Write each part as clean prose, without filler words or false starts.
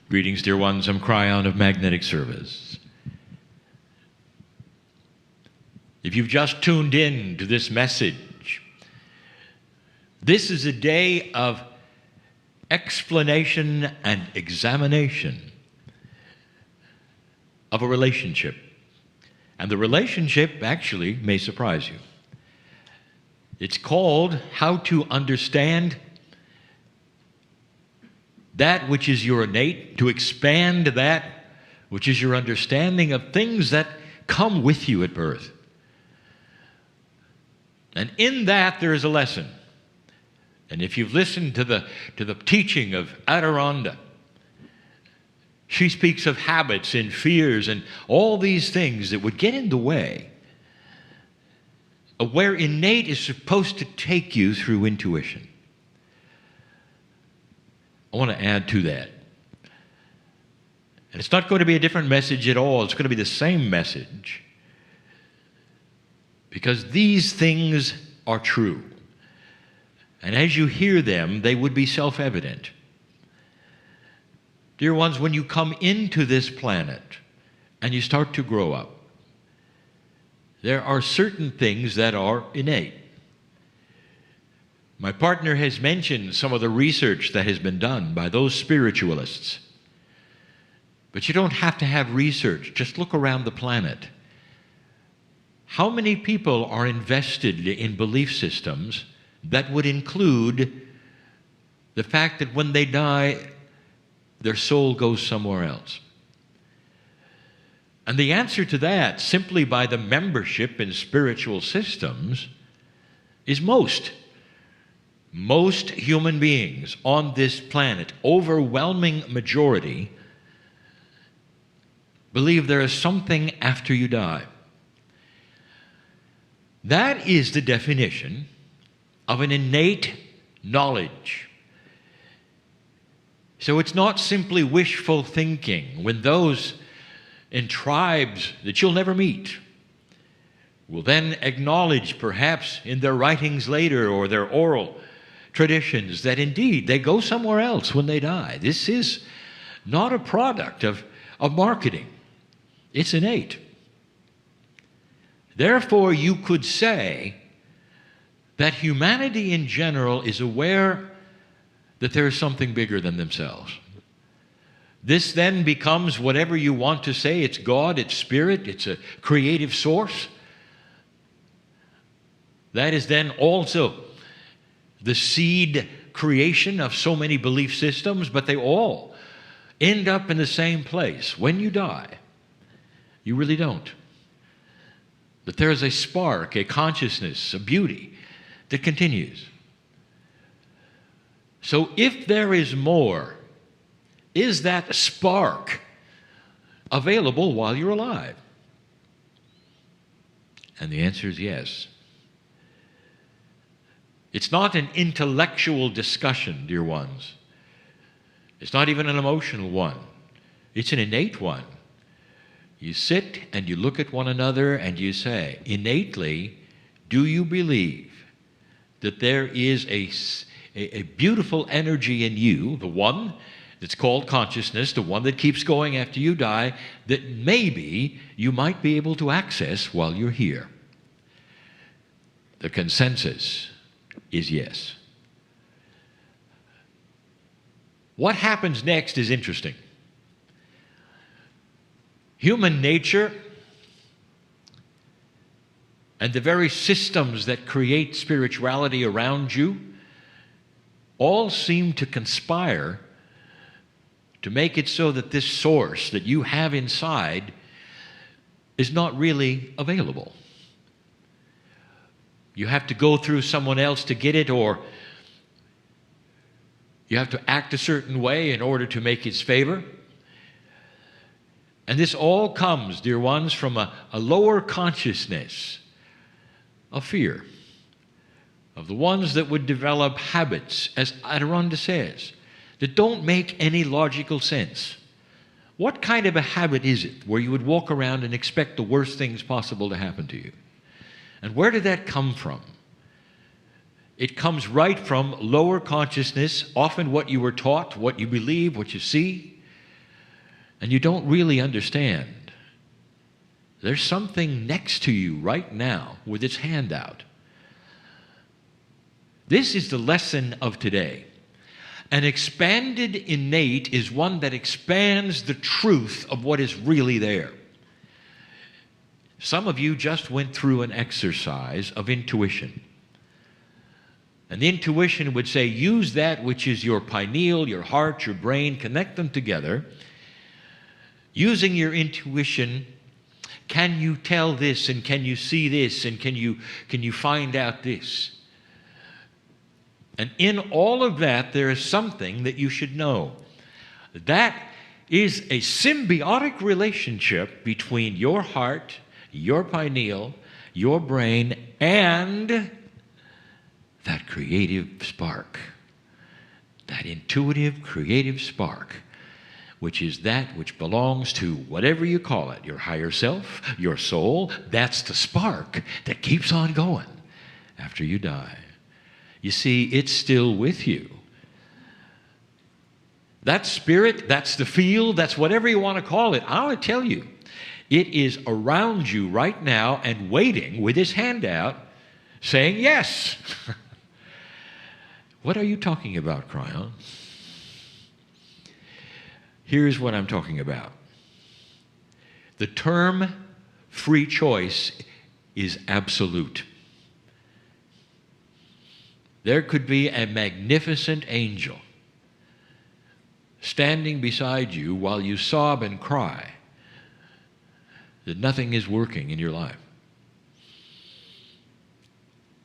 Greetings, dear ones. I'm Kryon of Magnetic Service. If you've just tuned in to this message, this is a day of explanation and examination of a relationship. And the relationship actually may surprise you. It's called How to Understand That Which is Your Innate, to expand that which is your understanding of things that come with you at birth. And in that there is a lesson. And if you've listened to the teaching of Adironda, she speaks of habits and fears and all these things that would get in the way of where innate is supposed to take you through intuition. I want to add to that. And it's not going to be a different message at all. It's going to be the same message. Because these things are true. And as you hear them, they would be self-evident. Dear ones, when you come into this planet and you start to grow up, there are certain things that are innate. My partner has mentioned some of the research that has been done by those spiritualists. But you don't have to have research. Just look around the planet. How many people are invested in belief systems that would include the fact that when they die, their soul goes somewhere else? And the answer to that, simply by the membership in spiritual systems, is most. Most human beings on this planet, overwhelming majority, believe there is something after you die. That is the definition of an innate knowledge. So it's not simply wishful thinking when those in tribes that you'll never meet will then acknowledge, perhaps in their writings later or their oral traditions, that indeed they go somewhere else when they die. This is not a product of marketing. It's innate. Therefore, you could say that humanity in general is aware that there is something bigger than themselves. This then becomes whatever you want to say. It's God, it's spirit, it's a creative source. That is then also the seed creation of so many belief systems, but they all end up in the same place. When you die, you really don't. That there is a spark, a consciousness, a beauty that continues. So if there is more, is that spark available while you're alive? And the answer is yes. It's not an intellectual discussion, dear ones. It's not even an emotional one. It's an innate one. You sit and you look at one another and you say, innately, do you believe that there is a beautiful energy in you, the one that's called consciousness, the one that keeps going after you die, that maybe you might be able to access while you're here? The consensus is yes. What happens next is interesting. Human nature and the very systems that create spirituality around you all seem to conspire to make it so that this source that you have inside is not really available. You have to go through someone else to get it, or you have to act a certain way in order to make its favor. And this all comes, dear ones, from a lower consciousness of fear, of the ones that would develop habits, as Adironda says, that don't make any logical sense. What kind of a habit is it where you would walk around and expect the worst things possible to happen to you? And where did that come from? It comes right from lower consciousness, often what you were taught, what you believe, what you see. and you don't really understand. There's something next to you right now with its hand out. This is the lesson of today. An expanded innate is one that expands the truth of what is really there. Some of you just went through an exercise of intuition. And the intuition would say, use that which is your pineal, your heart, your brain, connect them together. Using your intuition, can you tell this, and can you see this, and can you find out this? And in all of that, there is something that you should know. That is a symbiotic relationship between your heart, your pineal, your brain, and that creative spark. That intuitive, creative spark, which is that which belongs to whatever you call it, your higher self, your soul. That's the spark that keeps on going after you die. You see, it's still with you. That spirit, that's the field, that's whatever you want to call it. I'll tell you, it is around you right now and waiting with his hand out, saying yes. What are you talking about, Kryon? Here's what I'm talking about. The term free choice is absolute. There could be a magnificent angel standing beside you while you sob and cry that nothing is working in your life.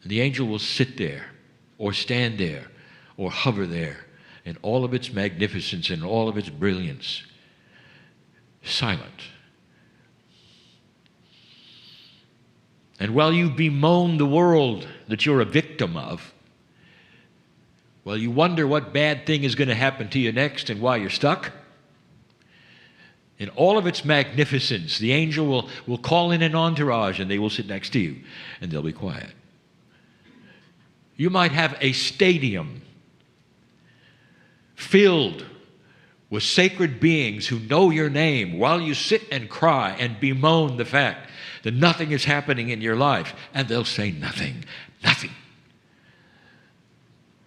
And the angel will sit there, or stand there, or hover there in all of its magnificence and all of its brilliance, silent. And while you bemoan the world that you're a victim of, while you wonder what bad thing is going to happen to you next and why you're stuck, in all of its magnificence, the angel will call in an entourage, and they will sit next to you, and they'll be quiet. You might have a stadium filled with sacred beings who know your name while you sit and cry and bemoan the fact that nothing is happening in your life, and they'll say nothing, nothing.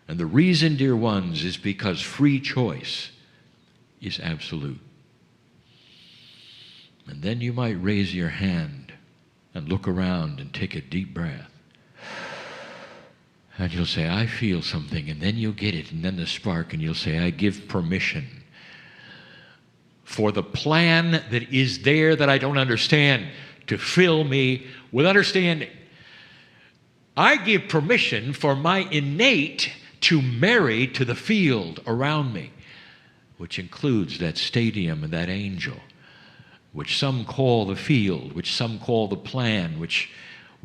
And the reason, dear ones, is because free choice is absolute. And then you might raise your hand and look around and take a deep breath. And you'll say, I feel something, and then you'll get it, and then the spark, and you'll say, I give permission for the plan that is there that I don't understand to fill me with understanding. I give permission for my innate to marry to the field around me, which includes that stadium and that angel, which some call the field, which some call the plan, which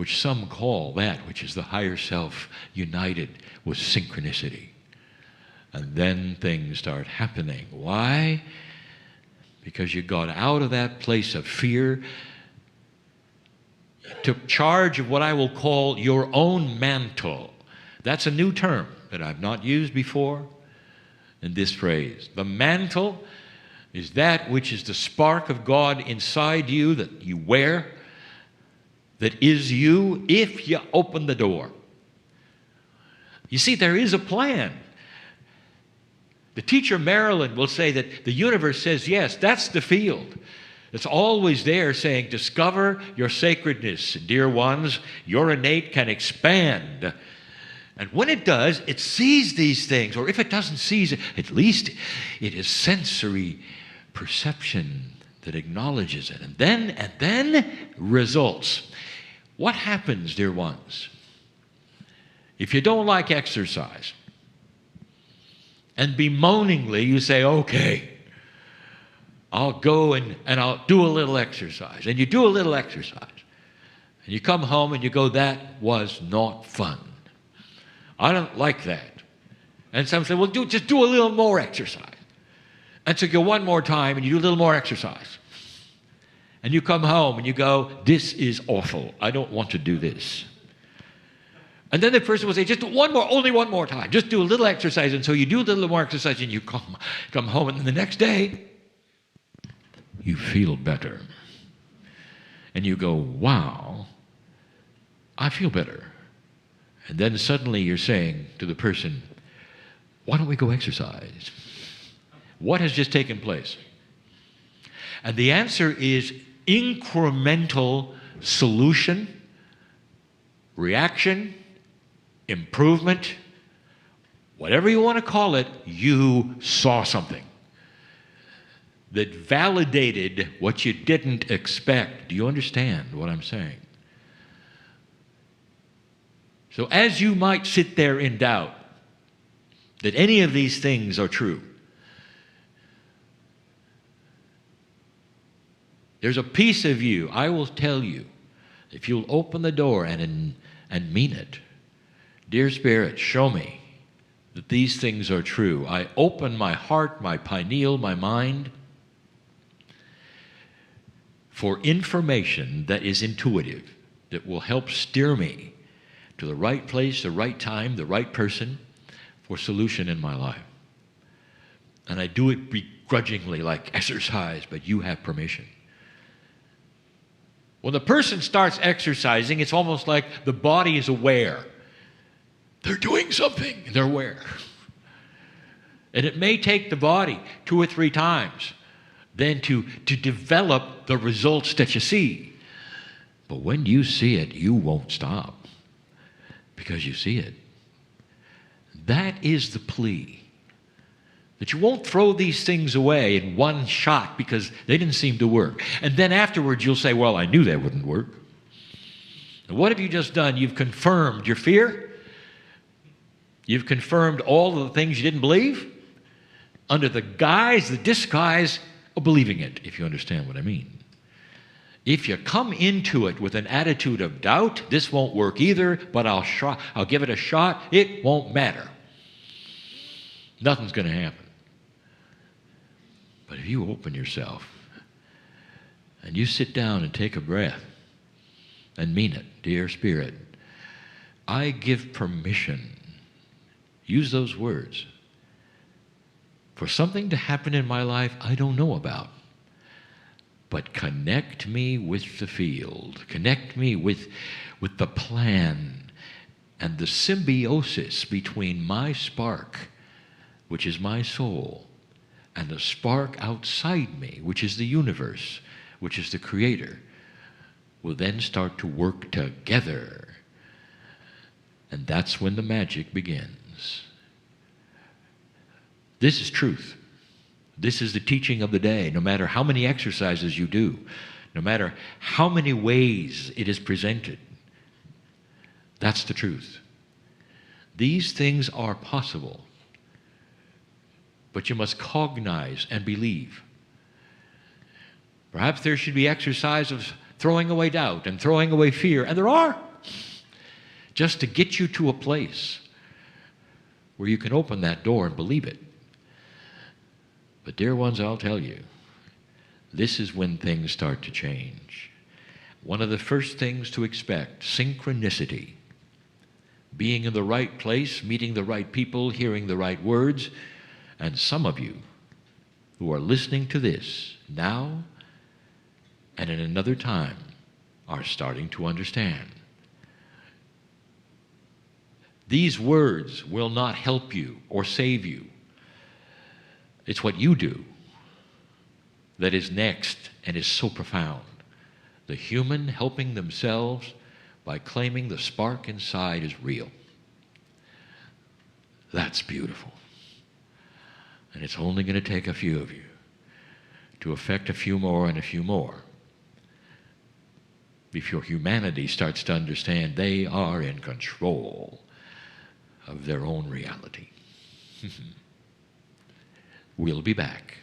some call that which is the higher self united with synchronicity. And then things start happening. Why? Because you got out of that place of fear, took charge of what I will call your own mantle. That's a new term that I've not used before in this phrase. The mantle is that which is the spark of God inside you that you wear, that is you if you open the door. You see, there is a plan. The teacher Marilyn will say that the universe says, yes, that's the field. It's always there saying, discover your sacredness. Dear ones, your innate can expand. And when it does, it sees these things. Or if it doesn't seize it, at least it is sensory perception that acknowledges it. And then results. What happens, dear ones, if you don't like exercise and bemoaningly you say, okay, I'll go and I'll do a little exercise. And you do a little exercise. And you come home and you go, that was not fun. I don't like that. And some say, well, just do a little more exercise. And so you go one more time and you do a little more exercise. And you come home and you go, this is awful. I don't want to do this. And then the person will say, just do only one more time. Just do a little exercise. And so you do a little more exercise and you come home. And then the next day, you feel better. And you go, wow, I feel better. And then suddenly you're saying to the person, why don't we go exercise? What has just taken place? And the answer is incremental solution, reaction, improvement, whatever you want to call it. You saw something that validated what you didn't expect. Do you understand what I'm saying? So as you might sit there in doubt that any of these things are true, there's a piece of you, I will tell you, if you'll open the door and mean it, dear Spirit, show me that these things are true. I open my heart, my pineal, my mind for information that is intuitive, that will help steer me to the right place, the right time, the right person for solution in my life. And I do it begrudgingly, like exercise, but you have permission. When the person starts exercising, it's almost like the body is aware. They're doing something, they're aware. And it may take the body 2 or 3 times then to develop the results that you see. But when you see it, you won't stop because you see it. That is the plea. That you won't throw these things away in one shot because they didn't seem to work. And then afterwards you'll say, well, I knew that wouldn't work. And what have you just done? You've confirmed your fear. You've confirmed all of the things you didn't believe under the disguise of believing it, if you understand what I mean. If you come into it with an attitude of doubt, this won't work either, but I'll give it a shot, it won't matter. Nothing's going to happen. But if you open yourself and you sit down and take a breath and mean it, dear Spirit, I give permission, use those words, for something to happen in my life I don't know about. But connect me with the field. Connect me with the plan and the symbiosis between my spark, which is my soul, and the spark outside me, which is the universe, which is the Creator, will then start to work together. And that's when the magic begins. This is truth. This is the teaching of the day. No matter how many exercises you do, no matter how many ways it is presented, that's the truth. These things are possible, but you must cognize and believe. Perhaps there should be exercise of throwing away doubt and throwing away fear, and there are, just to get you to a place where you can open that door and believe it. But dear ones, I'll tell you, this is when things start to change. One of the first things to expect, synchronicity. Being in the right place, meeting the right people, hearing the right words. And some of you who are listening to this now and in another time are starting to understand. These words will not help you or save you. It's what you do that is next and is so profound. The human helping themselves by claiming the spark inside is real. That's beautiful. And it's only going to take a few of you to affect a few more and a few more before humanity starts to understand they are in control of their own reality. We'll be back.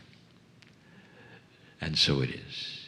And so it is.